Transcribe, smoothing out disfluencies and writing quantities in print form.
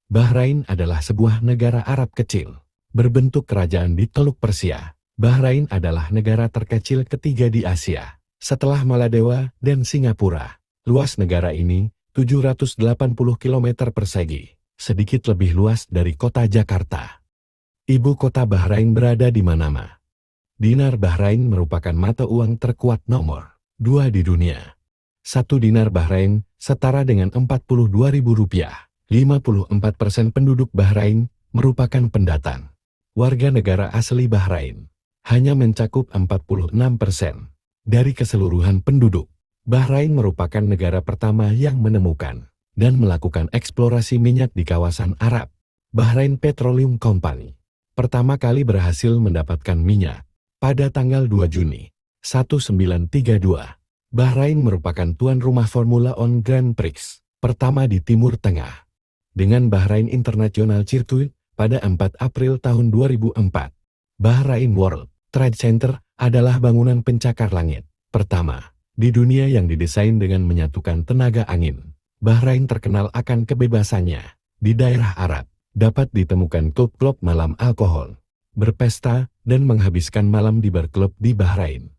Bahrain adalah sebuah negara Arab kecil, berbentuk kerajaan di Teluk Persia. Bahrain adalah negara terkecil ketiga di Asia, setelah Maladewa dan Singapura. Luas negara ini 780 km persegi, sedikit lebih luas dari kota Jakarta. Ibu kota Bahrain berada di Manama. Dinar Bahrain merupakan mata uang terkuat nomor 2 di dunia. 1 dinar Bahrain setara dengan Rp42.000. 54% penduduk Bahrain merupakan pendatang. Warga negara asli Bahrain hanya mencakup 46% dari keseluruhan penduduk. Bahrain merupakan negara pertama yang menemukan dan melakukan eksplorasi minyak di kawasan Arab. Bahrain Petroleum Company pertama kali berhasil mendapatkan minyak pada tanggal 2 Juni 1932. Bahrain merupakan tuan rumah Formula One Grand Prix pertama di Timur Tengah, dengan Bahrain International Circuit pada 4 April tahun 2004. Bahrain World Trade Center adalah bangunan pencakar langit pertama di dunia yang didesain dengan menyatukan tenaga angin. Bahrain terkenal akan kebebasannya. Di daerah Arab, dapat ditemukan klub-klub malam alkohol, berpesta, dan menghabiskan malam di bar klub di Bahrain.